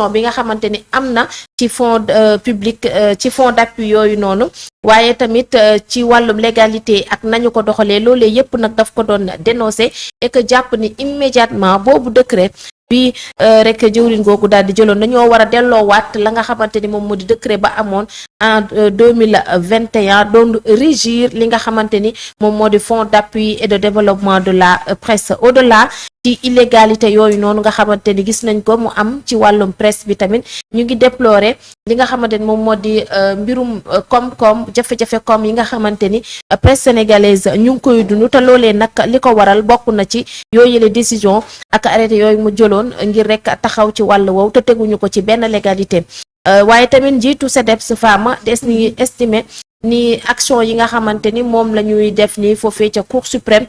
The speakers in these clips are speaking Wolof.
bi nga xamante ni am na ci fonds public ci fonds d'appui yooyu noonu waaye tamit ci wàllum légalité ak nañu ko doxalee loolee yépp nag daf ko doon dénoncer et que jàpp ni immédiatement boobu décret bi rek jëwriñ googu daal di jëloon dañoo war a delloowaat la nga xamante ni moom moo di décret ba amoon en 2021 doon régir li nga xamante ni moom moo di fonds d'appui et de développement de la presse au-delà ci illégalité yooyu noonu nga xamante ni gis nañ ko mu am ci wàllum presse bi tamit ñu ngi déplorer li nga xamante ni moom moo di mbirum koom-koom jafe-jafe koom yi nga xamante ni presse sénégalaise ñu ngi koy dund te loolee nag li ko waral bokk na ci yooyu les décisions ak arrêté yooyu mu jëloon ngir rek taxaw ci wàll woowu te teguñu ko ci benn légalité waaye tamit njiitu CDEPS Fama des ni estimé ni action yi nga xamante ni moom la ñuy def ni foofee ca Cour suprême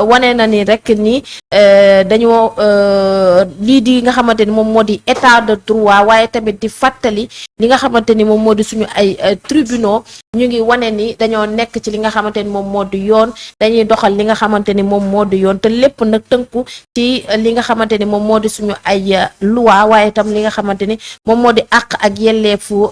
wane na ni rek ni dañoo lii di nga xamante ni moom moo di état de droit waaye tamit di fàttali li nga xamante ni moom moo di suñu ay tribunaux ñu ngi wane ni dañoo nekk ci li nga xamante ni moom moo di yoon dañuy doxal li nga xamante ni moom moo di yoon te lépp nag tënku ci li nga xamante ni moom moo di suñu ay loi waaye tam li nga xamante ni moom moo di àq ak yelleefu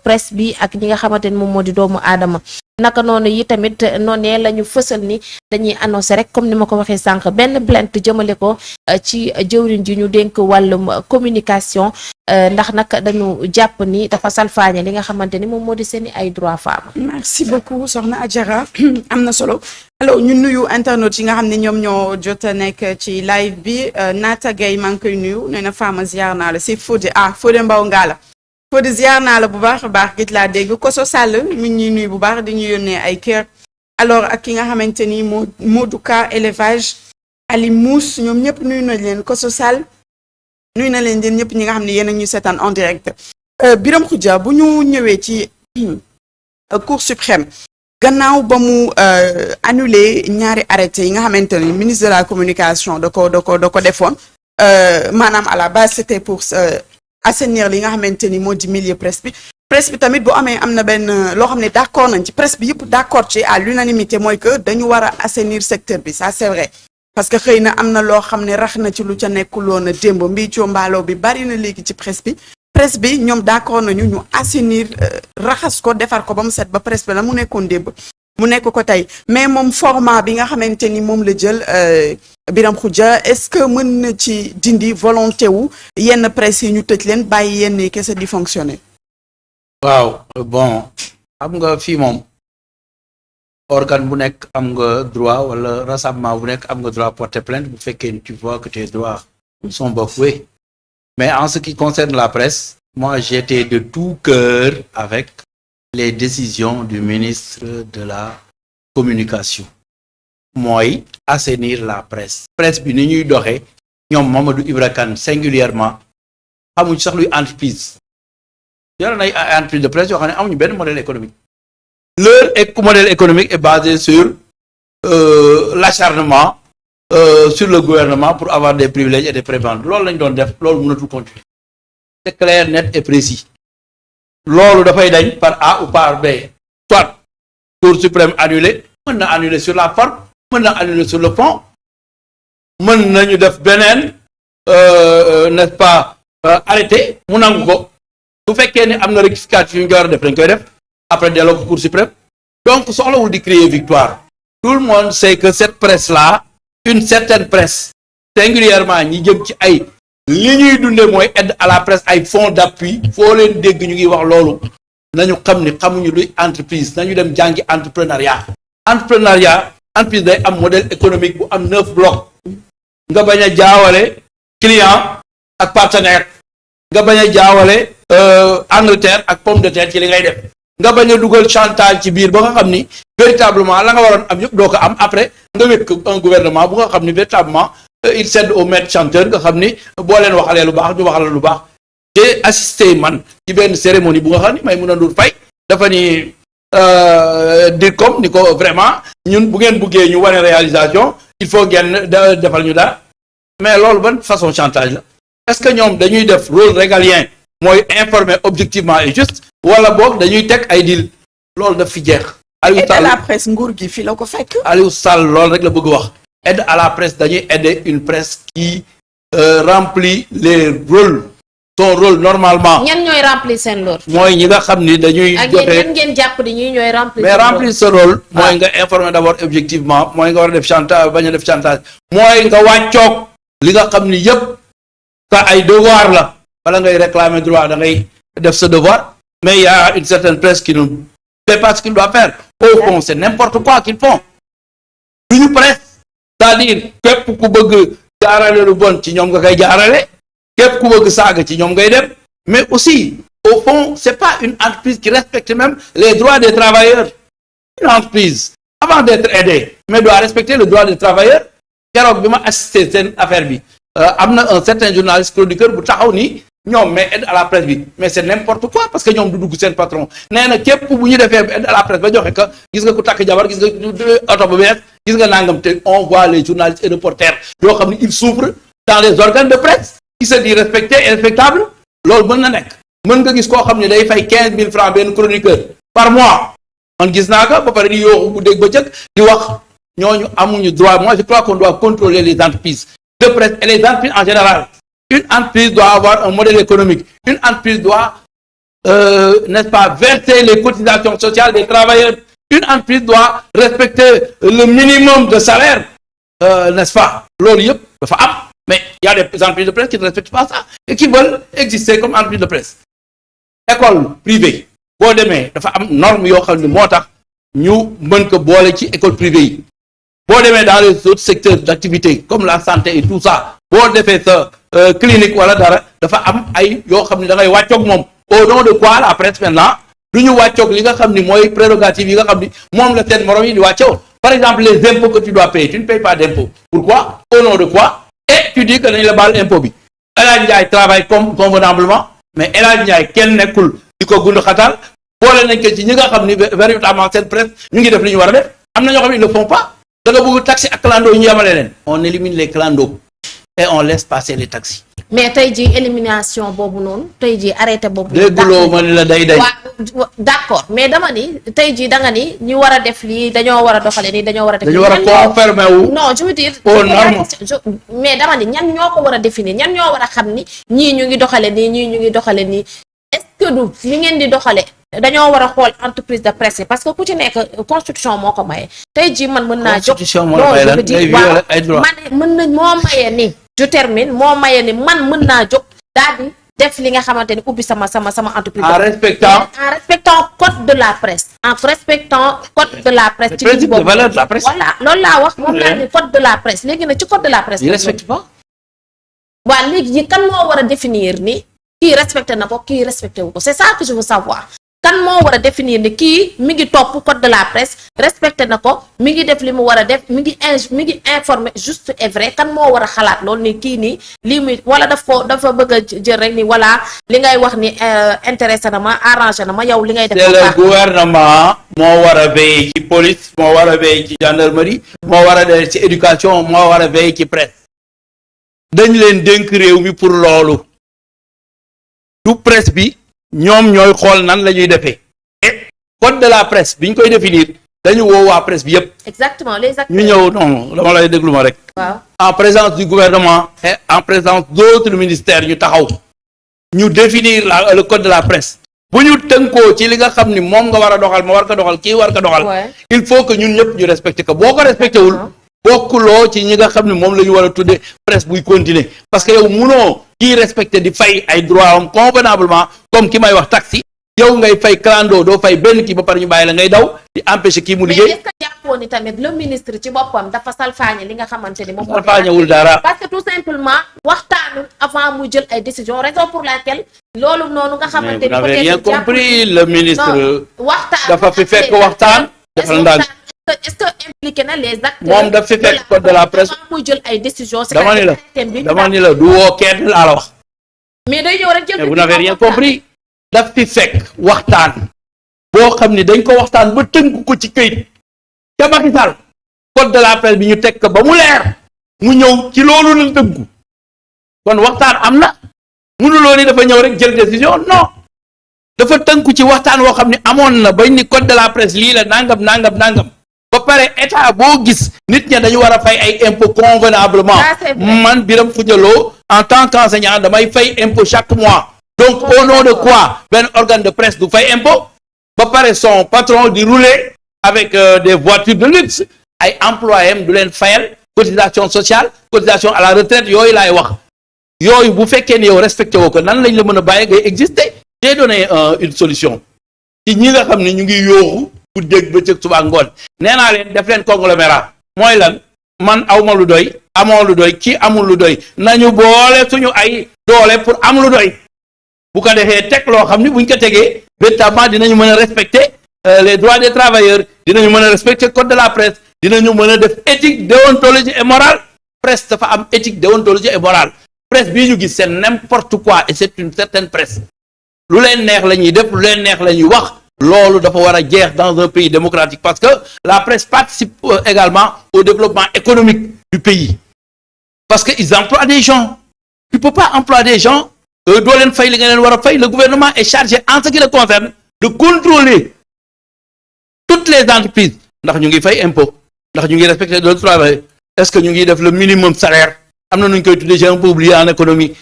presse bi ak ñi nga xamante ni moom moo di doomu aadama naka noonu yi tamit noonee la ñu fësal ni dañuy annoncé rek comme ni ma ko waxee sànq benn plainte jëmale ko ci jëwriñ ji ñu dénk wàllum communication ndax nag dañu jàpp ni dafa salfaañe li nga xamante ni moom moo di seeni ay droits femmes. merci beaucoup soxna Adjara am na solo alors ñu nuyu internautes yi nga xam ne ñoom ñoo jot a nekk ci live bi Naata Gueye maa ngi koy nuyu nee na Fama ziar naa la c'est Fodé Fodé Mbaw Ngala Fodé ziar naa la bu baax a baax gis laa dégg Koso Sall mi ngi ñuy nuyu bu baax di ñu yónnee ay kër alors ak ki nga xamante ni Modou Ka élevage Ali Mousse ñoom ñëpp nuyu na leen Koso Sall nuyu na leen ñëpp ñi nga xam ne yéen a ñu seetaan en direct. Biram Khoudia bu ñu ñëwee ci Cour suprême gannaaw ba mu annulé ñaari arrêté yi nga xamante ni ministre de la communication da ko defoon maanaam à la base c'était pour assainir li nga xamante ni moo di milieu presse bi tamit bu amee am na benn loo xam ne d'accord nañ ci presse bi yëpp d'accord ci à l'unanimité mooy que dañu war a assainir secteur bi ça c'est vrai parce que xëy na am na loo xam ne rax na ci lu ca nekkuloon a démb mbiicoo mbaaloo bi bari na léegi ci presse bi ñoom d'accord nañu ñu assainir raxas ko defar ko ba mu set ba presse bi la mu nekkoon démb mu nekk ko tey mais moom format bi nga xamante ni moom la jël Biram Khoudia est-ce que mën na ci dindi volonté wu yenn presse yi ñu tëj leen bàyyi yenn yi kese di fonctionner. waaw bon xam nga fii moom organe bu nekk am nga droit wala rassemblement bu nekk am nga droit porter plainte bu fekkee ni tu vois que tes droits sont bafoués mais en ce qui concerne la presse moi j'étais de tout cœur avec les décisions du ministre de la communication mooy assainir la presse bi ni ñuy doxee ñoom Mamadou Ibra Kane singulièrement xamuñ sax luy entreprise yore nay entreprise de presse yoo xam ne amuñu benn modèle économique leur modèle économique est basé sur l'acharnement sur le gouvernement pour avoir des privilèges et des prébendes loolu lañ doon def loolu mënatul continuer c'est clair net et précis loolu dafay dañ par A ou par B soit Cour suprême annulé mën na annuler sur la forme mën na annuler sur le fond mën nañu def beneen n'est-ce pas arrêté mu nangu ko bu fekkee ne am na rectificatif yu ñu war a def dañ koy def après delloo ko Cour suprême donc soxlawul di crier victoire tout le monde sait que cette presse là une certaine presse singulièrement ñi jëm ci ay li ñuy dundee mooy aide à la presse ay fonds d'appui foo leen dégg ñu ngi wax loolu nañu xam ni xamuñu luy entreprise nañu dem jàngi entrepreneuriat entreprise day am modèle économique bu am 9 blocs nga bañ a jaawale client ak partenaire nga bañ a jaawale Angleterre ak pomme de terre ci li ngay def nga bañ a dugal chantage ci biir ba nga xam ni véritablement la nga waroon am yëpp doo ko am après nga wékk un gouvernement bu nga xam ni véritablement il cède au maître chanteur nga xam ni boo leen waxalee lu baax ñu waxal lu baax j'ai assisté man ci benn cérémonie bu nga xam ni Maïmouna Ndour Faye dafa ni DIRCOM ni ko vraiment ñun bu ngeen buggee ñu wane réalisation il faut ngeen defal ñu dara mais loolu ban façon chantage la est-ce que ñoom dañuy def rôle régalien mooy informer objectivement et juste wala boog dañuy teg ay deal loolu daf fi jeex. Aliou Sall aide à la presse nguur gi fii la ko fekk. Aliou Sall loolu rek la bëgg wax aide à la presse dañuy aider une presse qui remplit les rôles son rôle normalement. ñan ñooy remplir seen rôle. mooy ñi nga xam ni dañuy ak joxe yéen ngeen jàpp ni ñii ñooy remplir. mais remplir ce rôle. mooy nga informer d'abord objectivement mooy nga war a def chantage bañ a def chantage mooy nga wàccoog li nga xam ni yëpp ka ay devoir la wala ngay réclamer droit da ngay def sa devoir mais il y a une certaine presse qui ne fait pas ce qu'il doit faire au fond c'est n'importe quoi qu'ils font du ñu presse c'est-à-dire képp ku bëgg jaarale lu bon ci ñoom nga koy jaarale képp ku bëgg saaga ci ñoom ngay dem mais aussi au fond c'est pas une entreprise qui respecte même les droits des travailleurs une entreprise avant d'être aidée mais doit respecter le droit des travailleurs keroog bi ma assisté seen affaire bi am na un certain journaliste chroniqueur bu taxaw ni ñoom mais aide à la presse bi mais c'est n'importe quoi parce que ñoom du dugg seen patron nee na képp bu ñu defee aide à la presse ba joxe ka gis nga ku takk jabar gis nga oto bu bees gis nga nangam te on voit les journalistes et reporters yoo xam ne ils souffrent dans les organes de presse qui se dit respecté et respectable loolu mën na nekk mën nga gis koo xam ne day fay 15 000 francs benn chroniqueur par mois man gis naa ko ba pare di yooxu bu dégg ba cëg di wax ñooñu amuñu droit moi je crois qu'on doit contrôler les entreprises de presse et les entreprises en général. Une entreprise doit avoir un modèle économique. Une entreprise doit, n'est-ce pas, verser les cotisations sociales des travailleurs. Une entreprise doit respecter le minimum de salaire, n'est-ce pas? Loolu yëpp dafa am mais il y a des entreprises de presse qui ne respectent pas ça et qui veulent exister comme entreprise de presse. École privée boo demee dafa am norme yoo xam ne moo tax ñu mën ko boole ci école privée yi. boo demee dans les autres secteurs d'activité comme la santé et tout ça boo defee sa clinique wala dara dafa am ay yoo xam ne da ngay wàccoog moom au nom de quoi la presse maintenant du ñu wàccoog li nga xam ni mooy prérogative yi nga xam ni moom la seen morom yi di wàccoog par exemple les impôts que tu dois payer tu ne payes pas d'impôts pourquoi au nom de quoi et tu dis que dañ la baal impôt bi El Hadj Ndiaye travaille convenablement mais El Hadj Ndiaye kenn nekkul di ko gund xatal boole nañ ko ci ñi nga xam ni véritablement seen presse ñu ngi def li ñu war a def am na ñoo xam ne ils ne font pas da nga bëgg taxi ak clando ñu yemale leen on élimine les clandos et on laisse passer les taxis. mais tey jii élimination boobu noonu tey jii arrêté boobu. dégguloo ma ni la day. waaw d'accord mais dama ni tey jii da nga ni ñu war a def lii dañoo war a doxale nii dañoo war a def. dañoo war a conformer wu. non je veux dire. aux normes mais dama ni ñan ñoo ko war a définir ñan ñoo war a xam ni ñii ñu ngi doxale nii ñii ñu ngi doxale nii est-ce que du li ngeen di doxale dañoo war a xool entreprise de presse parce que ku ci nekk constitution moo ko maye tey jii man mën naa jóg. constitution moo la maye lan ngay violer ay droits. man mën na moo maye ni je termine moo maye ni man mën naa jóg daal di def li nga xamante ni ubbi sama entreprise. en respectant code de la presse. en respectant code de la presse. ci principe de valeur de la presse. voilà loolu laa wax moom laa ni code de la presse léegi nag ci code de la presse. il respecte pas. waaw léegi kan moo war a définir ni kii respecté na ko kii respecté wu ko c'est ça que je veux savoir. kan moo war a définir ni kii mi ngi topp code de la presse respecté na ko mi ngi def li mu war a def mi ngi informé juste et vrai kan moo war a xalaat loolu ni kii nii lii muy wala dafa bëgg a jël rek ni voilà li ngay wax ni intéressé na ma arrangé na ma yow li ngay def. c'est le gouvernement moo war a veiller ci police moo war a veiller ci gendarmerie moo war a veiller ci éducation moo war a veiller ci presse dañ leen dénk réew mi pour loolu du presse bi. ñoom ñooy xool nan la ñuy defee et code de la presse bi ñu koy définir dañu woo waa presse bi yëpp. exactement les acteurs ñu ñëw non dama lay déglu ma rek. waaw en présence du gouvernement et en présence d'autres ministères ñu taxaw ñu définir le code de la presse bu ñu tënkoo ci li nga xam ni moom nga war a doxal ma war ko doxal kii war ko doxal. il faut que ñun ñëpp ñu respecté ko boo ko respecté wul. bokkuloo ci ñi nga xam ne moom la ñu war a tuddee presse buy continuer parce que yow munoo kii respecté di fay ay droit am convenablement comme ki may wax taxi yow ngay fay clando doo fay benn kii ba pare ñu bàyyi la ngay daw di empêcher kii mu liggéey. mais est-ce que jàppoo ni tamit le ministre ci boppam dafa salfaañe li nga xamante ni moom. salfaañewul dara. parce que tout simplement waxtaanul avant muy jël ay décisions raison pour laquelle. loolu noonu nga xamante ni. vous n'avez rien compris le ministre. waxtaan dafa fi fekk waxtaan. defal ndànk est-ce que impliqué na les acteurs. moom daf fi fekk code de la presse. muy jël ay décisions. dama ni la du woo kenn laa la wax. mais day ñëw rek jël. mais vous n'avez rien compris. daf fi fekk waxtaan. boo xam ni dañ ko waxtaan ba tënk ko ci këyit. ca Macky Sall code de la presse bi ñu teg ko ba mu leer. mu ñëw ci loolu la tënku. kon waxtaan am na. mënuloo ni dafa ñëw rek jël décision non. dafa tënku ci waxtaan woo xam ne amoon na bañ ni code de la presse lii la nangam. ba pare état boo gis nit ña dañu war a fay ay impôts convenablement. man Birame Khoudia Lo en tant qu'enseignant damay fay impôt chaque mois. donc au nom de quoi benn organe de presse du fay impôt ba pare son patron di rouler avec des voitures de luxe ay employés am du leen fayal cotisation sociale cotisation à la retraite yooyu laay wax yooyu bu fekkee ne yow respecté woo ko nan lañ la mën a bàyyi ngay exister. j'ai donné une solution ci ñi nga xam ne ñu ngi yooxu pour dégg bëccëg suba ngoon nee naa leen def leen conglomérat mooy lan man awma lu doy amoo lu doy kii amul lu doy nañu boole suñu ay doole pour am lu doy bu ko defee teg loo xam ni buñ ko tegee véritablement dinañu mën a respecter les droits des travailleurs dinañu mën a respecter code de la presse dinañu mën a def éthique déontologie et morale presse dafa am éthique déontologie et morale presse bii ñu gis c'est n'importe quoi et c'est une certaine presse lu leen neex la ñuy def lu leen neex la ñuy wax loolu dafa war a jeex dans un pays démocratique parce que la presse participe également au développement économique du pays parce que ils emploient des gens tu peux pas employer des gens doo leen fay li nga leen war a fay le gouvernement est chargé en ce qui le concerne de contrôler toutes les entreprises ndax ñu ngi fay impôt ndax ñu ngi respecter le travail est-ce que ñu ngi def le minimum salaire am na nu ñu koy tuddee j'ai un peu oublié en économie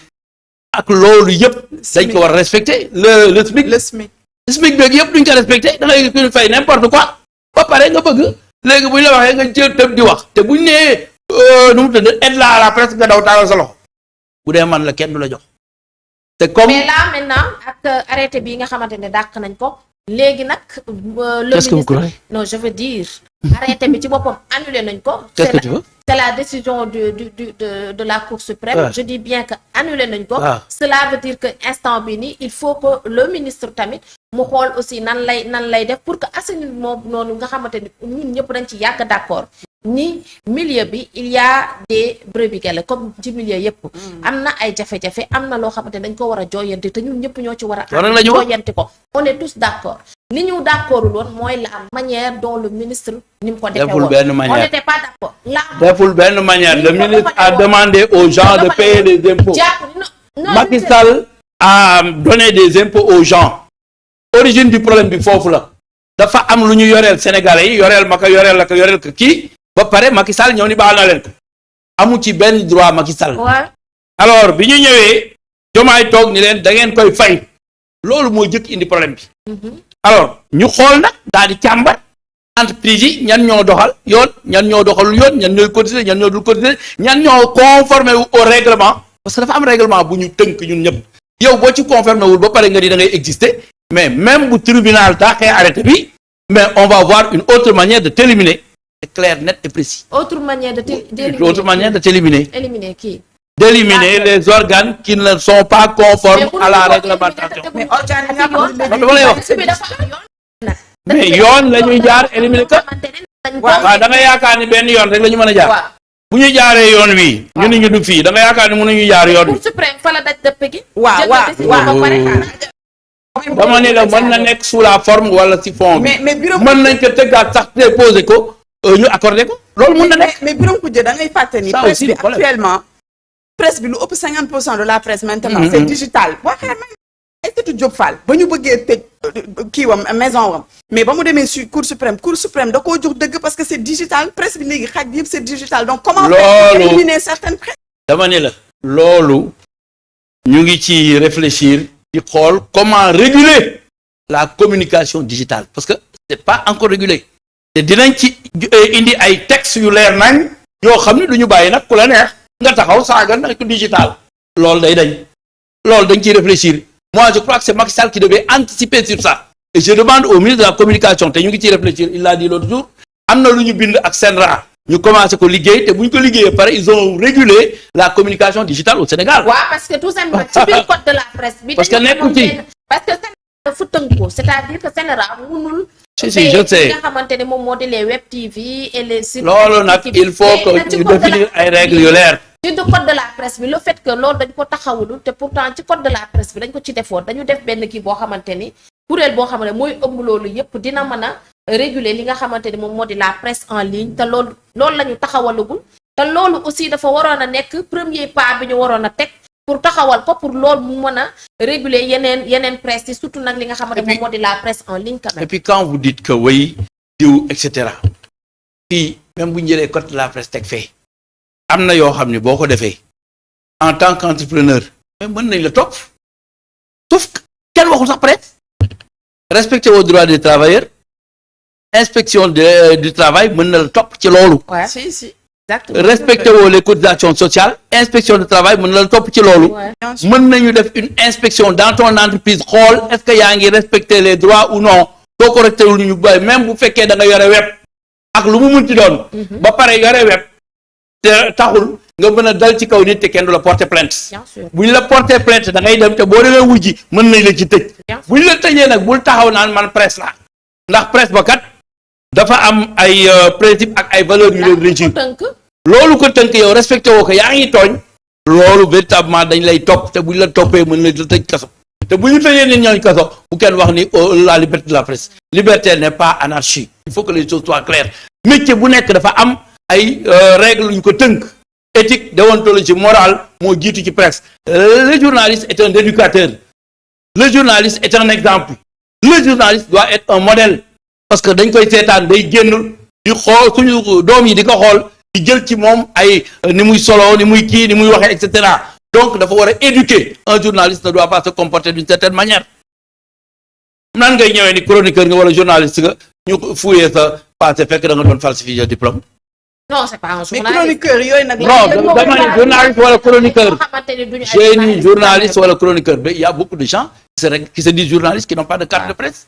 ak loolu yëpp dañ ko war a respecter le SMIC beeg yëpp duñ ko respecter da ngay gis fay n'importe quoi ba pare nga bëgg léegi buñ la waxee nga jël tëb di wax te buñ nee nu mu tudd aide la à la presse nga daw taalal sa loxo bu dee man la kenn du la jox te comme mais là maintenant ak arrêté bi nga xamante ne dàq nañ ko léegi nag le ministre non je veux dire arrêté bi ci boppam annulé nañ ko qu'est-ce que tu veux c'est la décision de la Cour suprême je dis bien que annulé nañ ko cela veut dire que instant bi nii il faut que le ministre tamit mu xool aussi nan lay def pour que assainissement noonu nga xamante ni ñun ñëpp dañ ci yàgg d'accord ni milieu bi il y a des brebis galeuses comme ci milieu yëpp am na ay jafe-jafe am na loo xamante ne dañ ko war a jooyanti te ñun ñëpp ñoo ci war a jooyanti ko on est tous d'accord li ñu d'accordul woon mooy la manière dont le ministre ni mu ko defee woon on n'était pas d'accord deful benn manière le ministre a demandé aux gens de payer des impôts Macky Sall a donné des impôts aux gens origine du problème bi foofu la dafa am lu ñu yoreel Sénégalais yi yoreel ma ko yoreel la ko yoreel ko kii ba pare Macky Sall ñëw ni baal na leen ko amu ci benn droit Macky Sall alors bi ñu ñëwee Diomaye toog ni leen da ngeen koy fay loolu moo jëkk indi problème bi alors ñu xool nag daal di càmbar entreprise yi ñan ñoo doxal yoon ñan ñoo doxalul yoon ñan ñooy cotiser ñan ñoo dul cotiser ñan ñoo conformé wu au règlement parce que dafa am règlement bu ñu tënk ñun ñëpp yow boo ci conformé wul ba pare nga di da ngay exister mais même bu tribunal daaxee arrêté bi mais on va voir une autre manière de t'éliminer c'est clair net et précis autre manière de t'éliminer éliminer qui d'éliminer les organes qui ne sont pas conformes à la réglementation mais yoon la ñuy jaar éliminer ko waaw da nga yaakaar ni benn yoon rek la ñu mën a jaar bu ñu jaaree yoon wi ñu ni ñu du fii da nga yaakaar ni mënuñu jaar yoon wi Cour suprême fa la daj dëpp gi dama ne la mën na nekk sous la forme wala ci fond bi mën nañ ko tëggaat sax déposer ko ñu accordé ko loolu mën na nekk mais Birame Khoudia da ngay fàtte ni presse bi actuellement presse bi lu ëpp 50% de la presse maintenant c'est digital boo xam ne Aïssatou Diop Fall ba ñu bëggee tëj kii wam maison wam mais ba mu demee sur Cour suprême da koo jox dëgg parce que c'est digital presse bi léegi xaaj bi yëpp c'est digital donc comment faire éliminer certaines presse dama ne la loolu ñu ngi ci réfléchir di xool comment réguler la communication digitale parce que c'est pas encore régulé te dinañ ci indi ay textes yu leer nañ yoo xam ne du ñu bàyyi nag ku la neex nga taxaw saaga nag digital loolu day dañ loolu dañ ciy réfléchir moi je crois que c'est Macky Sall qui devait anticiper sur ça et je demande au ministre de la communication te ñu ngi ciy réfléchir il l'a dit l'autre jour am na lu ñu bind ak Senra ñu commencé ko liggéey te bu ñu ko liggéeyee pare ils ont régulé la communication digitale au Sénégal. waaw parce que tout simplement ci biir code de la presse bi. parce que nekkul ci parce que Sénégal dafa tënku c'est-à-dire que Sénégal mënul. si je sais nga xamante ne moom moo di les web TV et les sites. loolu nag il faut que ñu définir ay règles yu leer. ci code de la presse bi le fait que loolu dañ ko taxawulu te pourtant ci code de la presse bi dañ ko ci defoon dañu def benn kii boo xamante ni kuréel boo xam ne mooy ëmb loolu yëpp dina mën a réguler li nga xamante ni moom moo di la presse en ligne te loolu la ñu taxawalagul te loolu aussi dafa waroon a nekk premier pas bi ñu waroon a teg pour taxawal ko pour loolu mu mën a réguler yeneen presse yi surtout nag li nga xamante moom moo di la presse en ligne quand même. Et puis quand vous dites que oui diw et cetera fii même bu ñu jëlee code de la presse teg fee am na yoo xam ne boo ko defee en tant qu'entrepreneur mais mën nañ la topp sauf que kenn waxul sax presse respecter aux droits des travailleurs inspection du travail mën na la topp ci loolu. Ouais. si. respecter woo les cotisations sociales inspection du travail mën na la topp ci loolu. mën nañu def une inspection dans ton entreprise xool est-ce que yaa ngi respecter les droits ou non soo ko respecté wul ñu bàyyi même bu fekkee da nga yore web ak lu mu munti doon. ba pare yore web te taxul nga mën a dal ci kaw nit te kenn du la porter plainte. bu ñu la porter plainte da ngay dem te boo demee wujji mën nañ la ci tëj. bu ñu la tëjee nag bul taxaw naan man presse la ndax presse ba kat dafa am ay principe ak ay valeurs yu leen régir loolu ko tënk yow respecté woo ko yaa ngi tooñ loolu véritablement dañ lay topp te bu ñu la toppee mën na la tëj kaso te bu ñu tëjee nit ñooñu kaso bu kenn wax ni la liberté de la presse liberté n'est pas anarchie il faut que les choses soient claires métier bu nekk dafa am ay règles yu ko tënk éthique déontologie morale moo jiitu ci presse le journaliste est un éducateur le journaliste est un exemple le journaliste doit être un modèle parce que dañ koy seetaan day génn di xool suñu doom yi di ko xool di jël ci moom ay ni muy solo ni muy kii ni muy waxee et cetera donc dafa war a éduquer un journaliste ne doit pas se comporter d'une certaine manière nan ngay ñëwee ni chroniqueur nga wala journaliste nga ñu fuyee sa passé fekk da nga doon falsifier diplôme. non c'est pas un mais journaliste. chroniqueur yooyu nag. non dama ne journaliste wala chroniqueur j'ai ni journaliste wala chroniqueur mais il y a beaucoup de gens qui se disent journalistes qui n'ont pas de carte de presse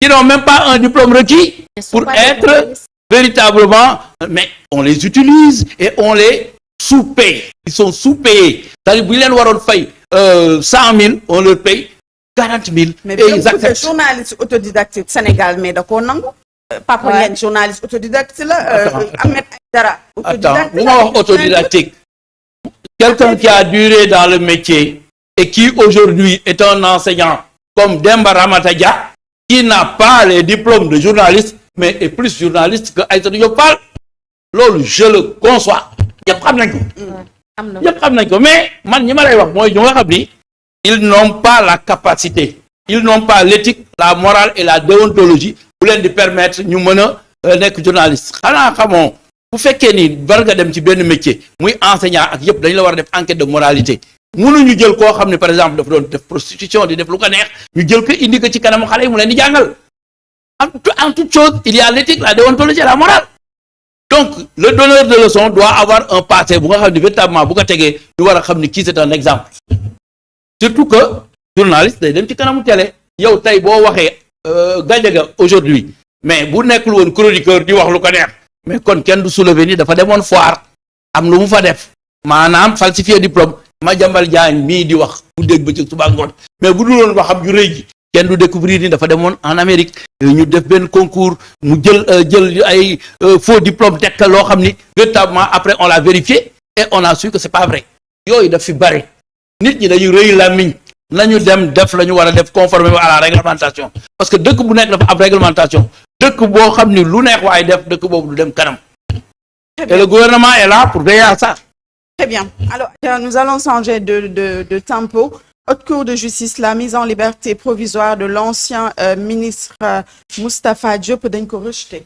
qui n'ont même pas un diplôme requis pour être véritablement, mais on les utilise et on les sous-paye. Ils sont sous-payés. C'est-à-dire, bu leen waroon fay 100 000, on leur paye 40 000. mais et ils acceptent. journaliste autodidacte Sénégal mais da koo nangu. Papa Ndiaye journaliste autodidacte la. Ahmed Aïdara. Attends, bu ma wax autodidactique. Quelqu'un qui a duré dans le métier et qui aujourd'hui est un enseignant comme Demba Ramata Dia, qui n'a pas les diplômes de journaliste mais est plus journaliste que Aïssatou Diop Fall loolu je le conçois ñëpp xam nañ ko ñëpp xam nañ ko mais man ñi ma lay wax mooy ñu nga xam ni ils n'ont pas la capacité ils n'ont pas l'éthique la morale et la déontologie bu leen di permettre ñu mën a nekk journaliste xanaa xamoo bu fekkee ni war nga dem ci benn métier muy enseignant ak yëpp dañ la war a def enquête de moralité mënuñu jël koo xam ne par exemple dafa doon def prostitution di def lu ko neex ñu jël ko indi ko ci kanamu xale yi mu leen di jàngal en toute chose il y a l'éthique la déontologie et la morale donc le donneur de leçons doit avoir un passé bu nga xam ne véritablement bu ko tegee ñu war a xam ni kii c'est un exemple surtout que journaliste day dem ci kanamu télé yow tey boo waxee Gadiaga aujourd'hui mais bu nekkul woon chroniqueur di wax lu ko neex mais kon kenn du soulever ni dafa demoon foire am lu mu fa def maanaam falsifier diplôme Madiambal Diagne mii di wax bu dégg ba ci suba ngoon mais bu dul woon waxam ju rëy ji kenn du découvrir ni dafa demoon en Amérique ñu def benn concours mu jël ay faux diplôme teg loo xam ni véritablement après on l'a vérifié et on a su que c'est pas vrai yooyu daf fi bari nit ñi dañuy rëy làmmiñ nañu dem def la ñu war a def conformément à la réglementation parce que dëkk bu nekk dafa am réglementation dëkk boo xam ni lu neex waaye def dëkk boobu du dem kanam et le gouvernement est là pour veiller à ça. Très bien. Alors, nous allons changer de tempo. Haute Cour de justice, la mise en liberté provisoire de l'ancien ministre Moustapha Diop dañ ko rejeté.